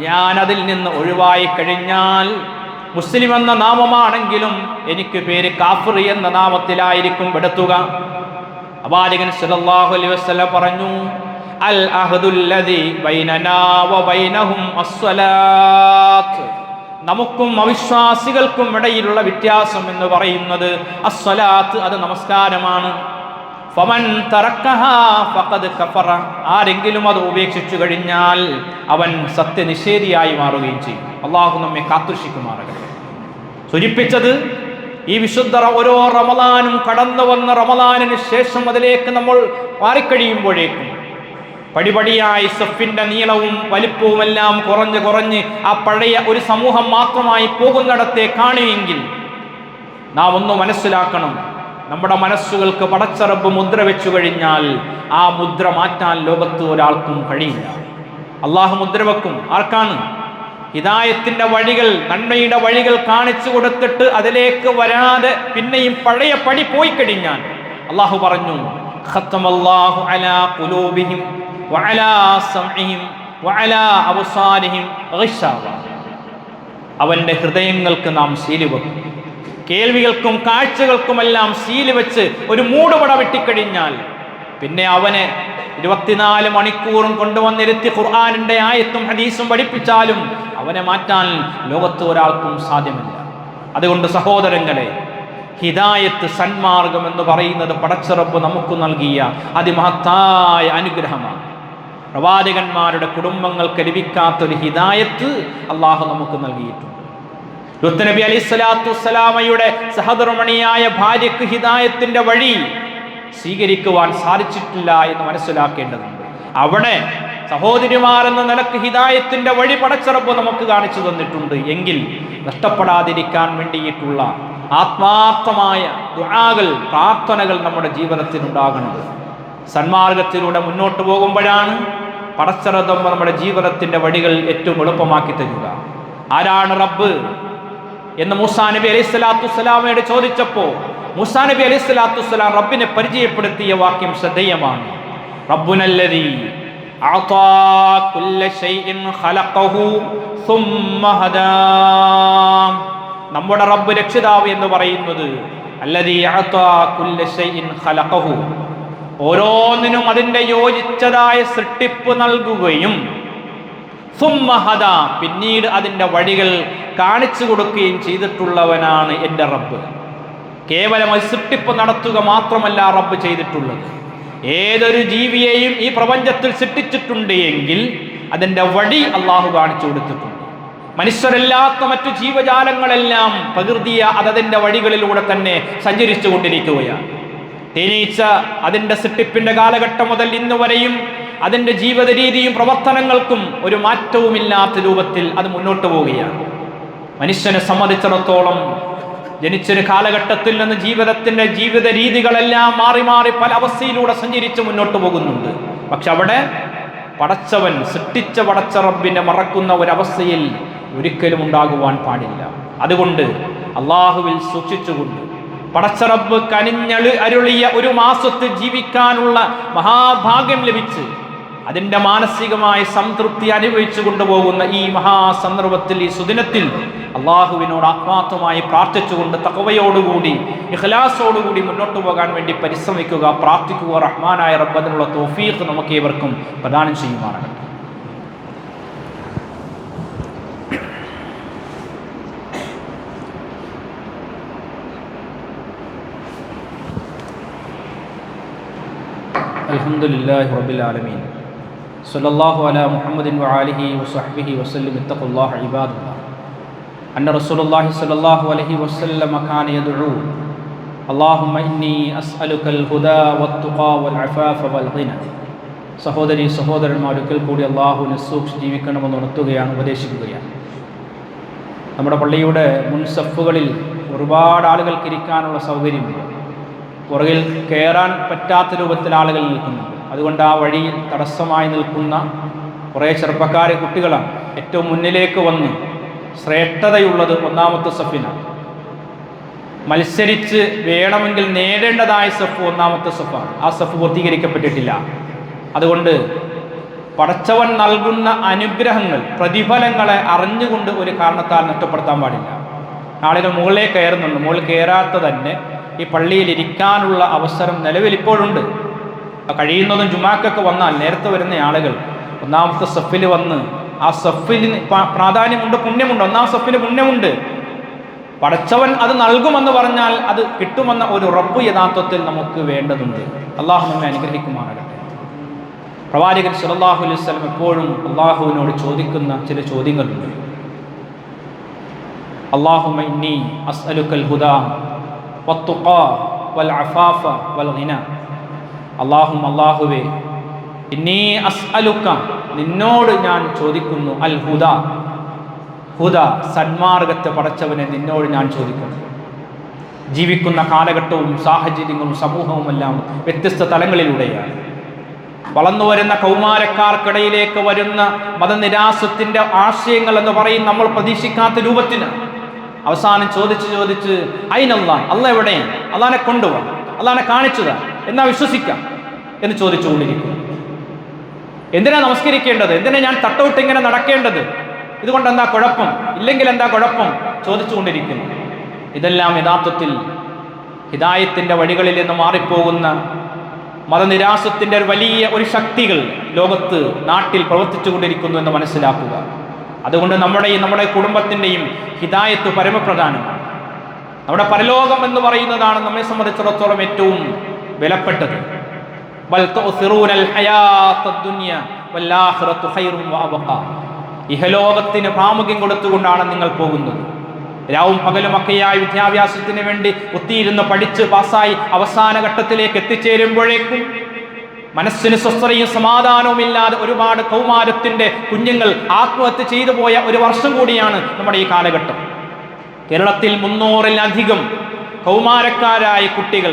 S1: ഞാൻ അതിൽ നിന്ന് ഒഴിവായി കഴിഞ്ഞാൽ, മുസ്ലിം എന്ന നാമമാണെങ്കിലും എനിക്ക് പേര് കാഫിർ എന്ന നാമത്തിലായിരിക്കും പെടുത്തുക. പ്രവാചകൻ സല്ലല്ലാഹു അലൈഹി വസല്ലം പറഞ്ഞു, അൽ അഹ്ദുല്ലദി ബൈനനാ വ ബൈനഹും അസ്സലാത്ത്. നമുക്കും അവിശ്വാസികൾക്കും ഇടയിലുള്ള വ്യത്യാസം എന്ന് പറയുന്നത് അസ്സലാത്ത്, അത് നമസ്കാരമാണ്. ഫമൻ തറക്കഹാ ഫഖദ് കഫറ, ആരെങ്കിലും അത് ഉപേക്ഷിച്ചു കഴിഞ്ഞാൽ അവൻ സത്യനിഷേധിയായി മാറുകയും ചെയ്യും. അള്ളാഹു നമ്മെ കാത്തുരക്ഷിക്കുമാറാകട്ടെ. സൂചിപ്പിച്ചത്, ഈ വിശുദ്ധ ഓരോ റമളാനും കടന്നു വന്ന റമളാനിന് ശേഷം അതിലേക്ക് നമ്മൾ മാറിക്കഴിയുമ്പോഴേക്കും പടിപടിയായി സഫിന്റെ നീളവും വലിപ്പവുമെല്ലാം കുറഞ്ഞ് ആ പഴയ ഒരു സമൂഹം മാത്രമായി പോകുന്നിടത്തെ കാണുമെങ്കിൽ നാം ഒന്ന് മനസ്സിലാക്കണം, നമ്മുടെ മനസ്സുകൾക്ക് പടച്ച റബ്ബ് മുദ്ര വെച്ചു കഴിഞ്ഞാൽ ആ മുദ്ര മാറ്റാൻ ലോകത്ത് ഒരാൾക്കും കഴിയില്ല. അള്ളാഹു മുദ്ര വെക്കും. ആർക്കാണ്? ഹിദായത്തിന്റെ വഴികൾ, നന്മയുടെ വഴികൾ കാണിച്ചു കൊടുത്തിട്ട് അതിലേക്ക് വരാതെ പിന്നെയും പഴയ പടി പോയി കഴിഞ്ഞാൽ അള്ളാഹു പറഞ്ഞു, ഖത്തമല്ലാഹു അലാ ഖുലൂബിഹിം വഅലാ സമഇഹിം വഅലാ അബ്സാരിഹിം ഗിശാവ. അവന്റെ ഹൃദയങ്ങൾക്ക് നാം സീല് വെക്കും, കേൾവികൾക്കും കാഴ്ചകൾക്കുമെല്ലാം സീല് വെച്ച് ഒരു മൂടുപട വെട്ടിക്കഴിഞ്ഞാൽ പിന്നെ അവനെ 24 മണിക്കൂറും കൊണ്ടുവന്നിരുത്തി ഖുർആനിന്റെ ആയത്തും ഹദീസും പഠിപ്പിച്ചാലും അവനെ മാറ്റാൻ ലോകത്ത് ഒരാൾക്കും സാധ്യമല്ല. അതുകൊണ്ട് സഹോദരങ്ങളെ, ഹിദായത്ത്, സന്മാർഗം എന്ന് പറയുന്നത് പടച്ച റബ്ബ് നമുക്ക് നൽകിയ അതിമഹത്തായ അനുഗ്രഹമാണ്. പ്രവാചകന്മാരുടെ കുടുംബങ്ങൾക്ക് ലഭിക്കാത്തൊരു ഹിദായത്ത് അള്ളാഹു നമുക്ക് നൽകിയിട്ടുണ്ട്. ലുത്ത് നബി അലൈഹിസ്സലാത്തു വസ്സലാമയുടെ സഹധർമ്മിണിയായ ഭാര്യയ്ക്ക് ഹിദായത്തിന്റെ വഴി സ്വീകരിക്കുവാൻ സാധിച്ചിട്ടില്ല എന്ന് മനസ്സിലാക്കേണ്ടതുണ്ട്. അവിടെ സഹോദരിമാർ എന്ന നിലക്ക് ഹിദായത്തിന്റെ വഴി പടച്ച റബ്ബ് നമുക്ക് കാണിച്ചു തന്നിട്ടുണ്ട് എങ്കിൽ നഷ്ടപ്പെടാതിരിക്കാൻ വേണ്ടിയിട്ടുള്ള ആത്മാർത്ഥമായ ദുആകൾ, പ്രാർത്ഥനകൾ നമ്മുടെ ജീവിതത്തിൽ ഉണ്ടാകുന്നത്. സന്മാർഗത്തിലൂടെ മുന്നോട്ട് പോകുമ്പോഴാണ് പടച്ചറബ് നമ്മുടെ ജീവിതത്തിന്റെ വഴികൾ ഏറ്റവും എളുപ്പമാക്കി തരിക. ആരാണ് റബ്ബ് എന്ന് മൂസാ നബി അലൈഹിസ്സലാത്തു വസ്സലാമയോട് ചോദിച്ചപ്പോൾ മൂസാ നബി അലൈഹിസ്സലാത്തു വസ്സലാം റബ്ബിനെ പരിചയപ്പെടുത്തിയ വാക്യം ശ്രദ്ധേയമാണ്. റബ്ബുനല്ലദീ അഅതാ കുല്ല ശൈഇൻ ഖലഖഹു സുമ്മ ഹദാ. നമ്മുടെ റബ്ബ് രക്ഷിതാവ് എന്ന് പറയുന്നത് അല്ലദീ അഅതാ കുല്ല ശൈഇൻ ഖലഖഹു, ഓരോന്നിനും അതിൻ്റെ യോജിച്ചതായ സൃഷ്ടിപ്പ് നൽകുകയും സുമ്മ ഹദാ, പിന്നീട് അതിൻ്റെ വഴികൾ കാണിച്ചു കൊടുക്കുകയും ചെയ്തിട്ടുള്ളവനാണ് എൻ്റെ റബ്ബ്. കേവലം സൃഷ്ടിപ്പ് നടത്തുക മാത്രമല്ല റബ്ബ് ചെയ്തിട്ടുള്ളത്. ഏതൊരു ജീവിയെയും ഈ പ്രപഞ്ചത്തിൽ സൃഷ്ടിച്ചിട്ടുണ്ട് എങ്കിൽ അതിൻ്റെ വഴി അള്ളാഹു കാണിച്ചു കൊടുത്തിട്ടുണ്ട്. മനുഷ്യരല്ലാത്ത മറ്റു ജീവജാലങ്ങളെല്ലാം പ്രകൃതിയെ അതതിൻ്റെ വഴികളിലൂടെ തന്നെ സഞ്ചരിച്ചു കൊണ്ടിരിക്കുകയാണ്. തേനീച്ച അതിൻ്റെ സൃഷ്ടിപ്പിൻ്റെ കാലഘട്ടം മുതൽ ഇന്ന് വരെയും അതിൻ്റെ ജീവിത രീതിയും പ്രവർത്തനങ്ങൾക്കും ഒരു മാറ്റവുമില്ലാത്ത രൂപത്തിൽ അത് മുന്നോട്ട് പോവുകയാണ്. മനുഷ്യനെ സംബന്ധിച്ചിടത്തോളം ജനിച്ചൊരു കാലഘട്ടത്തിൽ നിന്ന് ജീവിതത്തിൻ്റെ ജീവിത രീതികളെല്ലാം മാറി മാറി പല അവസ്ഥയിലൂടെ സഞ്ചരിച്ച് മുന്നോട്ട് പോകുന്നുണ്ട്. പക്ഷെ അവിടെ പടച്ചവൻ സൃഷ്ടിച്ച പടച്ച റബ്ബിനെ മറക്കുന്ന ഒരവസ്ഥയിൽ ഒരിക്കലും ഉണ്ടാകുവാൻ പാടില്ല. അതുകൊണ്ട് അള്ളാഹുവിൽ സൂക്ഷിച്ചുകൊണ്ട് പടച്ച റബ്ബ് അരുളിയ ഒരു മാസത്തിൽ ജീവിക്കാനുള്ള മഹാഭാഗ്യം ലഭിച്ച് അതിൻ്റെ മാനസികമായ സംതൃപ്തി അനുഭവിച്ചു കൊണ്ടുപോകുന്ന ഈ മഹാസന്ദർഭത്തിൽ, ഈ സുദിനത്തിൽ അള്ളാഹുവിനോട് ആത്മാർത്ഥമായി പ്രാർത്ഥിച്ചുകൊണ്ട് തഖ്വയോടുകൂടി ഇഖ്ലാസോടുകൂടി മുന്നോട്ട് പോകാൻ വേണ്ടി പരിശ്രമിക്കുക, പ്രാർത്ഥിക്കുക. റഹ്മാനായ റബ്ബ് അതിനുള്ള തൗഫീഖ് നമുക്ക് ഏവർക്കും പ്രദാനം ചെയ്യുമാറാകട്ടെ. അൽഹംദുലില്ലാഹി റബ്ബിൽ ആലമീൻ. സല്ലല്ലാഹു അലാ മുഹമ്മദിൻ വആലിഹി വസഹ്ബിഹി വസല്ലം. ഇത്തഖുല്ലാഹ ഇബാദല്ലാഹ്. അന്ന റസൂലുള്ളാഹി സ്വല്ലല്ലാഹു അലൈഹി വസല്ലം കാന യദ്ഉ അല്ലാഹുമ്മ ഇന്നി അസ്അലുകൽ ഹുദാ വത്തുഖാ വൽ അഫാഫ വൽ ഗിന. സഹോദരി സഹോദരന്മാരൊരിക്കൽ കൂടി അള്ളാഹുവിനെ സൂക്ഷിച്ച് ജീവിക്കണമെന്ന് ഉണർത്തുകയാണ്, ഉപദേശിക്കുകയാണ്. നമ്മുടെ പള്ളിയുടെ മുൻ സഫുകളിൽ ഒരുപാട് ആളുകൾക്ക് ഇരിക്കാനുള്ള സൗകര്യമുണ്ട്. പുറകിൽ കയറാൻ പറ്റാത്ത രൂപത്തിൽ ആളുകൾ നിൽക്കുന്നുണ്ട്. അതുകൊണ്ട് ആ വഴിയിൽ തടസ്സമായി നിൽക്കുന്ന കുറേ ചെറുപ്പക്കാരെ കുട്ടികളാണ് ഏറ്റവും മുന്നിലേക്ക് വന്ന് ശ്രേഷ്ഠതയുള്ളത് ഒന്നാമത്തെ സഫിനാണ്. മത്സരിച്ച് വേണമെങ്കിൽ നേടേണ്ടതായ സഫ് ഒന്നാമത്തെ സഫാണ്. ആ സഫ് പൂർത്തീകരിക്കപ്പെട്ടിട്ടില്ല. അതുകൊണ്ട് പടച്ചവൻ നൽകുന്ന അനുഗ്രഹങ്ങൾ, പ്രതിഫലങ്ങളെ അറിഞ്ഞുകൊണ്ട് ഒരു കാരണത്താൽ നഷ്ടപ്പെടുത്താൻ പാടില്ല. ആളുകൾ മുകളിലേക്ക് കയറുന്നുണ്ട്. മുകളിൽ കയറാത്ത തന്നെ ഈ പള്ളിയിൽ ഇരിക്കാനുള്ള അവസരം നിലവിൽ ഇപ്പോഴുണ്ട്. കഴിയുന്നതും ജുമാക്കൊക്കെ വന്നാൽ നേരത്തെ വരുന്ന ആളുകൾ ഒന്നാമത്തെ സഫിൽ വന്ന് ആ സഫിന് പ്രാധാന്യമുണ്ട്, പുണ്യമുണ്ട്. ഒന്നാം സഫിന് പുണ്യമുണ്ട്. പടച്ചവൻ അത് നൽകുമെന്ന് പറഞ്ഞാൽ അത് കിട്ടുമെന്ന ഒരു ഉറപ്പ് യഥാർത്ഥത്തിൽ നമുക്ക് വേണ്ടതുണ്ട്. അള്ളാഹു നമ്മെ അനുഗ്രഹിക്കുമാറാകട്ടെ. പ്രവാചകൻ സല്ലല്ലാഹു അലൈഹി വസല്ലം എപ്പോഴും അള്ളാഹുവിനോട് ചോദിക്കുന്ന ചില ചോദ്യങ്ങളുണ്ട്. അല്ലാഹുമ്മ ഇന്നി അസ്അലുക്കൽ ഹുദാ വത്തുഖാ വൽ അഫാഫ വൽ ഗിന. അല്ലാഹുവേ, ഇന്നി അസ്അലുക, നിന്നോട് ഞാൻ ചോദിക്കുന്നു, അൽ ഹുദാ, ഹുദ, സന്മാർഗത്തെ പടച്ചവനെ നിന്നോട് ഞാൻ ചോദിക്കുന്നു. ജീവിക്കുന്ന കാലഘട്ടവും സാഹചര്യങ്ങളും സമൂഹവുമെല്ലാം വ്യത്യസ്ത തലങ്ങളിലൂടെയാണ്. വളർന്നു വരുന്ന കൗമാരക്കാർക്കിടയിലേക്ക് വരുന്ന മതനിരാസത്തിൻ്റെ ആശയങ്ങൾ എന്ന് പറയും നമ്മൾ പ്രതീക്ഷിക്കാത്ത രൂപത്തിന് അവസാനം ചോദിച്ച് അയിനല്ലാഹ്, അല്ലാഹ് എവിടെയാണ്, അല്ലാഹനെ കൊണ്ടുപോകാം, അല്ലാഹനെ കാണിച്ചതാ, എന്നാ വിശ്വസിക്കാം എന്ന് ചോദിച്ചുകൊണ്ടിരിക്കുന്നു. എന്തിനാ നമസ്കരിക്കേണ്ടത്, എന്തിനാ ഞാൻ തട്ടോട്ട് ഇങ്ങനെ നടക്കേണ്ടത്, ഇതുകൊണ്ട് എന്താ കുഴപ്പം, ഇല്ലെങ്കിൽ എന്താ കുഴപ്പം ചോദിച്ചുകൊണ്ടിരിക്കുന്നു. ഇതെല്ലാം യഥാർത്ഥത്തിൽ ഹിദായത്തിൻ്റെ വഴികളിൽ നിന്ന് മാറിപ്പോകുന്ന മതനിരാസത്തിൻ്റെ ഒരു വലിയ ശക്തികൾ ലോകത്ത് നാട്ടിൽ പ്രവർത്തിച്ചു കൊണ്ടിരിക്കുന്നു എന്ന് മനസ്സിലാക്കുക. അതുകൊണ്ട് നമ്മുടെ കുടുംബത്തിൻ്റെയും ഹിദായത്ത് പരമപ്രധാനമാണ്. നമ്മുടെ പരലോകം എന്ന് പറയുന്നതാണ് നമ്മെ സംബന്ധിച്ചിടത്തോളം ഏറ്റവും വിലപ്പെട്ടത്. ഇഹലോകത്തിന് പ്രാമുഖ്യം കൊടുത്തുകൊണ്ടാണ് നിങ്ങൾ പോകുന്നത്. രാവും പകലുമൊക്കെയായ വിദ്യാഭ്യാസത്തിന് വേണ്ടി ഒത്തിയിരുന്ന് പഠിച്ച് പാസ്സായി അവസാന ഘട്ടത്തിലേക്ക് എത്തിച്ചേരുമ്പോഴേക്കും മനസ്സിന് സ്വസ്ഥതയും സമാധാനവും ഇല്ലാതെ ഒരുപാട് കൗമാരത്തിൻ്റെ കുഞ്ഞുങ്ങൾ ആത്മഹത്യ ചെയ്തു പോയ ഒരു വർഷം കൂടിയാണ് നമ്മുടെ ഈ കാലഘട്ടം. കേരളത്തിൽ 300-ലധികം കൗമാരക്കാരായ കുട്ടികൾ,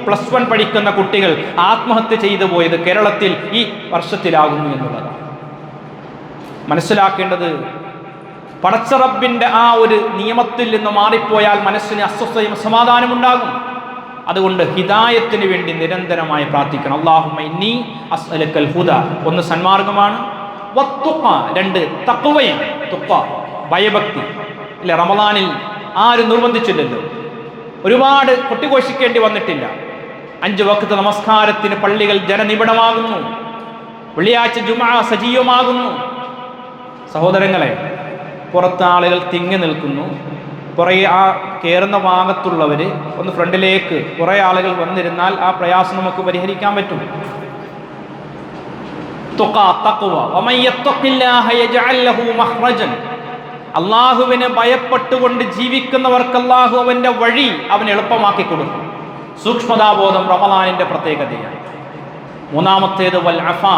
S1: പ്ലസ് വൺ പഠിക്കുന്ന കുട്ടികൾ ആത്മഹത്യ ചെയ്തു പോയത് കേരളത്തിൽ ഈ വർഷത്തിലാകുന്നു എന്നുള്ളതാണ്. മനസ്സിലാക്കേണ്ടത്, പടച്ച റബ്ബിന്റെ ആ ഒരു നിയമത്തിൽ നിന്ന് മാറിപ്പോയാൽ മനസ്സിന് അസ്വസ്ഥയും സമാധാനമുണ്ടാകും. അതുകൊണ്ട് ഹിദായത്തിന് വേണ്ടി നിരന്തരമായി പ്രാർത്ഥിക്കണം. അല്ലാഹുമ്മ ഇന്നി അസ്അലുക്കൽ ഹുദ, ഒന്ന് സന്മാർഗമാണ്. വത്തുഖ, രണ്ട് തഖ്വയാണ്. തുഖ, ഭയഭക്തി. ഇല്ല, റമദാനിൽ ആരും നിർബന്ധിച്ചില്ലല്ലോ, ഒരുപാട് കൊട്ടിഘോഷിക്കേണ്ടി വന്നിട്ടില്ല. 5 വഖ്ത് നമസ്കാരത്തിന് പള്ളികൾ ജനനിബിഡമാകുന്നു. വെള്ളിയാഴ്ച ജുമുഅ സജീവമാകുന്നു. സഹോദരങ്ങളെ, പുറത്ത് ആളുകൾ തിങ്ങി നിൽക്കുന്നു. കുറേ ആ കയറുന്ന ഭാഗത്തുള്ളവർ ഒന്ന് ഫ്രണ്ടിലേക്ക് കുറേ ആളുകൾ വന്നിരുന്നാൽ ആ പ്രയാസം നമുക്ക് പരിഹരിക്കാൻ പറ്റും. അള്ളാഹുവിനെ ഭയപ്പെട്ടുകൊണ്ട് ജീവിക്കുന്നവർക്ക് അള്ളാഹു അവന്റെ വഴി അവൻ എളുപ്പമാക്കി കൊടുക്കും. സൂക്ഷ്മതാബോധം റമദാനിന്റെ പ്രത്യേകതയാണ്. മൂന്നാമത്തേത് വൽ അഫാ,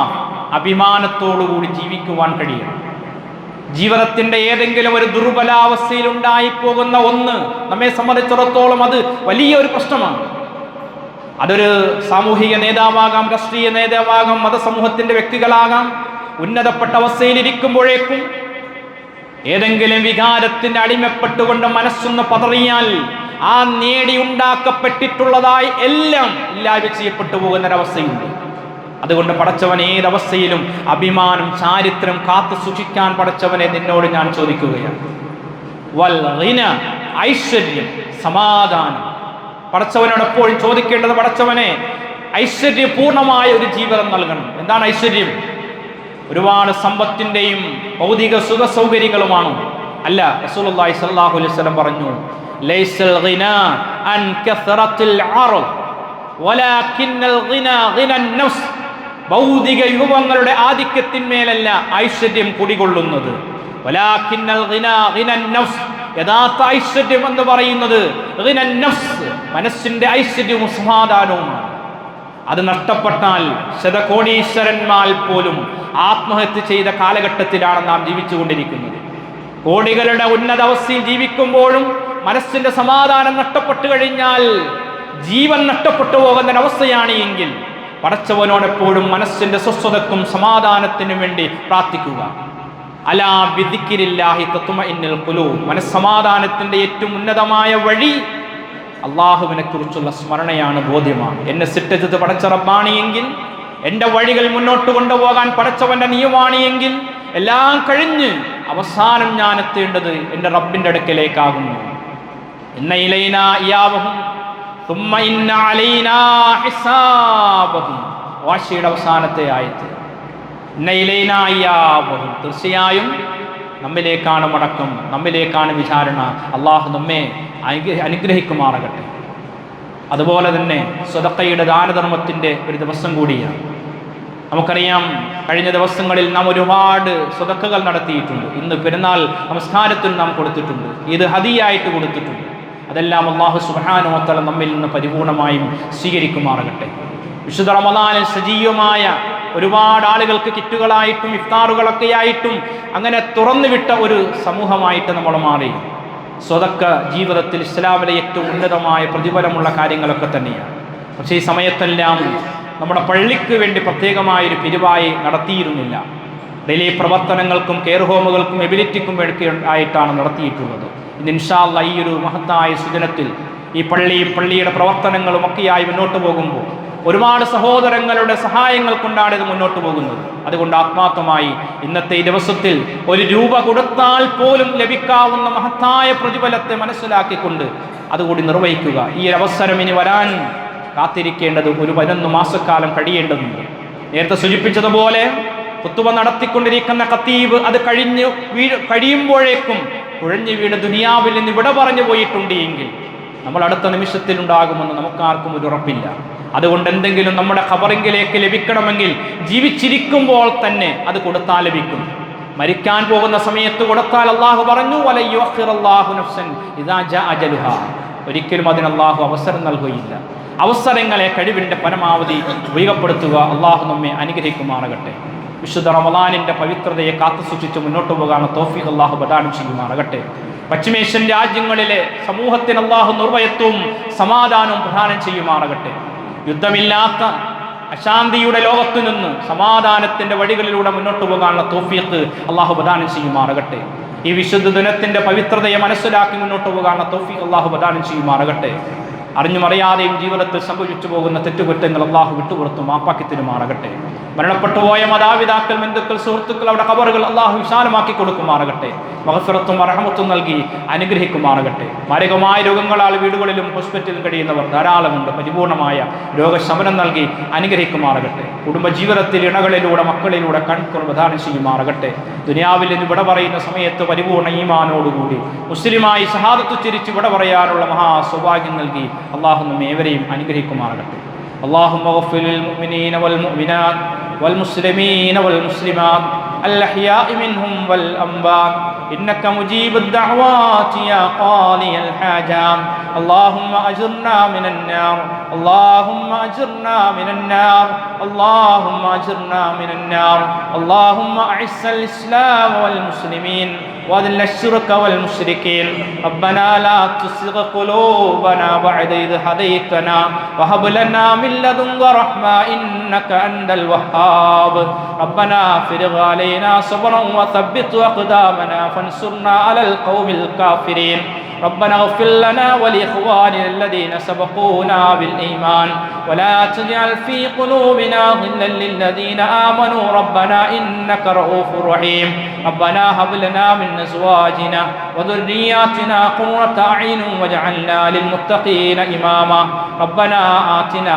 S1: അഭിമാനത്തോടുകൂടി ജീവിക്കുവാൻ കഴിയണം. ജീവിതത്തിന്റെ ഏതെങ്കിലും ഒരു ദുർബലാവസ്ഥയിൽ ഉണ്ടായിപ്പോകുന്ന ഒന്ന് നമ്മെ സംബന്ധിച്ചിടത്തോളം അത് വലിയൊരു പ്രശ്നമാണ്. അതൊരു സാമൂഹിക നേതാവാകാം, രാഷ്ട്രീയ നേതാവാകാം, മതസമൂഹത്തിന്റെ വ്യക്തികളാകാം. ഉന്നതപ്പെട്ട അവസ്ഥയിലിരിക്കുമ്പോഴേക്കും ഏതെങ്കിലും വികാരത്തിന് അടിമപ്പെട്ടുകൊണ്ട് മനസ്സൊന്ന് പതറിയാൽ ആ നേടിയുണ്ടാക്കപ്പെട്ടിട്ടുള്ളതായി എല്ലാം ഇല്ലായ്മ ചെയ്യപ്പെട്ടു പോകുന്നൊരവസ്ഥയുണ്ട്. അതുകൊണ്ട് പടച്ചവൻ ഏതവസ്ഥയിലും അഭിമാനം, ചാരിത്രം കാത്തു സൂക്ഷിക്കാൻ പടച്ചവനെ നിന്നോട് ഞാൻ ചോദിക്കുകയാണ്. വൽ ഗിന, ഐശ്വര്യം, സമാധാനം. പടച്ചവനോട് എപ്പോഴും ചോദിക്കേണ്ടത്, പടച്ചവനെ ഐശ്വര്യപൂർണമായ ഒരു ജീവിതം നൽകണം. എന്താണ് ഐശ്വര്യം? ഒരുപാട് സമ്പത്തിന്റെയും ഭൗതിക സുഖ സൗകര്യങ്ങളുമാണോ? അല്ല. റസൂലുള്ളാഹി സ്വല്ലല്ലാഹു അലൈഹി വസല്ലം പറഞ്ഞു, ലൈസൽ ഗിന അൻ കസറത്തിൽ അർദ് വലാകിന്നൽ ഗിന ഗിനൻ നഫ്സ്. ഭൗതിക വിഭവങ്ങളുടെ ആധിക്യത്തിന്മേലല്ല ഐശ്വര്യം കുടികൊള്ളുന്നത്. വലാകിന്നൽ ഗിന ഗിനൻ നഫ്സ്, യഥാർത്ഥ ഐശ്വര്യം എന്ന് പറയുന്നത് ഗിനൻ നഫ്സ്, മനസ്സിന്റെ ഐശ്വര്യവും സമാധാനവുമാണ്. അത് നഷ്ടപ്പെട്ടാൽ ശതകോടീശ്വരന്മാർ പോലും ആത്മഹത്യ ചെയ്ത കാലഘട്ടത്തിലാണ് നാം ജീവിച്ചുകൊണ്ടിരിക്കുന്നത്. കോടികളുടെ ഉന്നത അവസ്ഥയിൽ ജീവിക്കുമ്പോഴും മനസ്സിന്റെ സമാധാനം നഷ്ടപ്പെട്ടു കഴിഞ്ഞാൽ ജീവൻ നഷ്ടപ്പെട്ടു പോകുന്നൊരവസ്ഥയാണ് എങ്കിൽ പടച്ചവനോടെപ്പോഴും മനസ്സിന്റെ സ്വസ്ഥതക്കും സമാധാനത്തിനും വേണ്ടി പ്രാർത്ഥിക്കുക. അലാ ബിദിക്രില്ലാഹി തത്മഇന്നുൽ ഖുലൂബ്, മനസ്സമാധാനത്തിന്റെ ഏറ്റവും ഉന്നതമായ വഴി അള്ളാഹുവിനെ കുറിച്ചുള്ള സ്മരണയാണ്, ബോധ്യമാണ്. എന്നെ സൃഷ്ടിച്ചത് പടച്ച റബ്ബാണ് എങ്കിൽ, എൻ്റെ വഴികൾ മുന്നോട്ട് കൊണ്ടുപോകാൻ പടച്ചവന്റെ നിയമമാണ് എങ്കിൽ, എല്ലാം കഴിഞ്ഞ് അവസാനം ഞാൻ എത്തേണ്ടത് എൻ്റെ റബ്ബിൻ്റെ അടുക്കലേക്കാകുന്നു. ഇന്ന ഇലൈനാ ഇയാബഹും തുമ്മ ഇന്ന അലൈനാ ഹിസാബഹും. വാശിയുടെ അവസാനത്തെ ആയത്ത്. ഇന്ന ഇലൈനാ ഇയാബഹും, തീർച്ചയായും നമ്മിലേക്കാണ് മടക്കം, നമ്മിലേക്കാണ് വിചാരണ. അള്ളാഹു നമ്മെ അനുഗ്രഹിക്കുമാറാകട്ടെ. അതുപോലെ തന്നെ സ്വതക്കയുടെ ദാനധർമ്മത്തിൻ്റെ ഒരു ദിവസം കൂടിയാണ്. നമുക്കറിയാം, കഴിഞ്ഞ ദിവസങ്ങളിൽ നാം ഒരുപാട് സ്വതക്കകൾ നടത്തിയിട്ടുണ്ട്. ഇന്ന് പെരുന്നാൾ നമസ്കാരത്തിൽ നാം കൊടുത്തിട്ടുണ്ട്, ഇത് ഹദിയായിട്ട് കൊടുത്തിട്ടുണ്ട്. അതെല്ലാം അല്ലാഹു സുബ്ഹാനഹു വ തആല നമ്മിൽ നിന്ന് പരിപൂർണമായും സ്വീകരിക്കുമാറാകട്ടെ. വിശുദ്ധ റമദാനിൽ സജീവമായ ഒരുപാട് ആളുകൾക്ക് കിറ്റുകളായിട്ടും ഇഫ്താറുകളൊക്കെയായിട്ടും അങ്ങനെ തുറന്നുവിട്ട ഒരു സമൂഹമായിട്ട് നമ്മൾ മാറി. സ്വതക്ക ജീവിതത്തിൽ ഇസ്ലാമിലെ ഏറ്റവും ഉന്നതമായ പ്രതിഫലമുള്ള കാര്യങ്ങളൊക്കെ തന്നെയാണ്. പക്ഷേ ഈ സമയത്തെല്ലാം നമ്മുടെ പള്ളിക്ക് വേണ്ടി പ്രത്യേകമായൊരു പിരിവായി നടത്തിയിരുന്നില്ല. ഡെയിലി പ്രവർത്തനങ്ങൾക്കും കെയർ ഹോമുകൾക്കും എബിലിറ്റിക്കും വേണ്ടി ആയിട്ടാണ് നടത്തിയിട്ടുള്ളത്. ഇന്ന് ഇൻഷാ അല്ലാഹ് ഈ ഒരു മഹത്തായ സുദിനത്തിൽ ഈ പള്ളിയുടെ പ്രവർത്തനങ്ങളും ഒക്കെയായി മുന്നോട്ട് പോകുമ്പോൾ ഒരുപാട് സഹോദരങ്ങളുടെ സഹായങ്ങൾ കൊണ്ടാണ് ഇത് മുന്നോട്ട് പോകുന്നത്. അതുകൊണ്ട് ആത്മാർത്ഥമായി ഇന്നത്തെ ഈ ദിവസത്തിൽ 1 രൂപ കൊടുത്താൽ പോലും ലഭിക്കാവുന്ന മഹത്തായ പ്രതിഫലത്തെ മനസ്സിലാക്കിക്കൊണ്ട് അതുകൂടി നിർവഹിക്കുക. ഈ അവസരം ഇനി വരാൻ കാത്തിരിക്കേണ്ടത് ഒരു 11 മാസക്കാലം കഴിയേണ്ടതുണ്ട്. നേരത്തെ സൂചിപ്പിച്ചതുപോലെ ഖുത്ബ നടത്തിക്കൊണ്ടിരിക്കുന്ന ഖത്തീബ് അത് കഴിയുമ്പോഴേക്കും കുഴഞ്ഞു വീണ് ദുനിയാവിൽ നിന്ന് വിട പറഞ്ഞു പോയിട്ടുണ്ട് എങ്കിൽ നമ്മൾ അടുത്ത നിമിഷത്തിൽ ഉണ്ടാകുമെന്ന് നമുക്കാർക്കും ഒരു ഉറപ്പില്ല. അതുകൊണ്ട് എന്തെങ്കിലും നമ്മുടെ ഖബറിങ്കിലേക്ക് ലഭിക്കണമെങ്കിൽ ജീവിച്ചിരിക്കുമ്പോൾ തന്നെ അത് കൊടുത്താൽ ലഭിക്കും. മരിക്കാൻ പോകുന്ന സമയത്ത് കൊടുത്താൽ അള്ളാഹു പറഞ്ഞു, വലയുഅഖിറല്ലാഹു നഫ്സൻ ഇദാ ജാ അജലുഹാ, ഒരിക്കലും അതിന് അള്ളാഹു അവസരം നൽകുകയില്ല. അവസരങ്ങളെ കഴിവിൻ്റെ പരമാവധി ഉപയോഗപ്പെടുത്തുക. അള്ളാഹു നമ്മെ അനുഗ്രഹിക്കുമാറാകട്ടെ. വിശുദ്ധ റമദാനിൻ്റെ പവിത്രതയെ കാത്തുസൂക്ഷിച്ച് മുന്നോട്ട് പോകാനുള്ള തൗഫീഖ് അള്ളാഹു പ്രദാനം ചെയ്യുമാറാകട്ടെ. പശ്ചിമേഷ്യൻ രാജ്യങ്ങളിലെ സമൂഹത്തിന് അള്ളാഹു നിർഭയത്വവും സമാധാനവും പ്രദാനം ചെയ്യുമാറാകട്ടെ. യുദ്ധമില്ലാത്ത അശാന്തിയുടെ ലോകത്തു നിന്ന് സമാധാനത്തിന്റെ വഴികളിലൂടെ മുന്നോട്ട് പോകാനുള്ള തൗഫീഖ് അള്ളാഹു പ്രദാനം ചെയ്യുമാറാകട്ടെ. ഈ വിശുദ്ധ ദിനത്തിന്റെ പവിത്രതയെ മനസ്സിലാക്കി മുന്നോട്ട് പോകാനുള്ള തൗഫീഖ് അള്ളാഹു പ്രദാനം ചെയ്യുമാറാകട്ടെ. അറിഞ്ഞും അറിയാതെയും ജീവിതത്തിൽ സംഭവിച്ചു പോകുന്ന തെറ്റുകുറ്റങ്ങൾ അള്ളാഹു വിട്ടുപുറത്തും മാപ്പാക്കി തരുമാറാകട്ടെ. മരണപ്പെട്ടുപോയ മാതാപിതാക്കൾ, ബന്ധുക്കൾ, സുഹൃത്തുക്കൾ, അവിടെ ഖബറുകൾ അള്ളാഹു വിശാലമാക്കി കൊടുക്കുമാറാകട്ടെ. മഗ്ഫിറത്തും റഹ്മത്തും നൽകി അനുഗ്രഹിക്കുമാറാകട്ടെ. മാരകമായ രോഗങ്ങളാൽ വീടുകളിലും ഹോസ്പിറ്റലിലും കഴിയുന്നവർ ധാരാളമുണ്ട്. പരിപൂർണമായ രോഗശമനം നൽകി അനുഗ്രഹിക്കുമാറാകട്ടെ. കുടുംബജീവിതത്തിൽ ഇണകളിലൂടെ മക്കളിലൂടെ കൺകുൾ പ്രദാനം ചെയ്യുമാറാകട്ടെ. ദുനിയാവിൽ നിന്ന് വിട പറയുന്ന സമയത്ത് പരിപൂർണ ഈമാനോടുകൂടി മുസ്ലിമായി ഷഹാദത്ത് ഉച്ചരിച്ച് വിട പറയാനുള്ള മഹാസൗഭാഗ്യം നൽകി അള്ളാഹു നമ്മെ ഏവരെയും അനുഗ്രഹിക്കുമാറാകട്ടെ. اللهم اغفر للمؤمنين والمؤمنات والمسلمين والمسلمات الأحياء منهم والأموات إنك مجيب الدعوات يا قاضي الحاجات. اللهم أجرنا من النار، اللهم أجرنا من النار، اللهم أجرنا من النار. اللهم أعز الإسلام والمسلمين وأذل الشرك والمشركين. ربنا لا تزغ قلوبنا بعد إذ هديتنا وهب لنا من لدنك رحمة إنك أنت الوهاب. ربنا افرغ علينا صبرا وثبت أقدامنا فانصرنا على القوم الكافرين. ربنا اغفر لنا ولإخواننا الذين سبقونا بالإيمان ولا تجعل في قلوبنا غلا للذين آمنوا ربنا إنك رؤوف رحيم. ربنا هب لنا من أزواجنا وذرياتنا قرة أعين واجعلنا للمتقين إماما. ربنا آتنا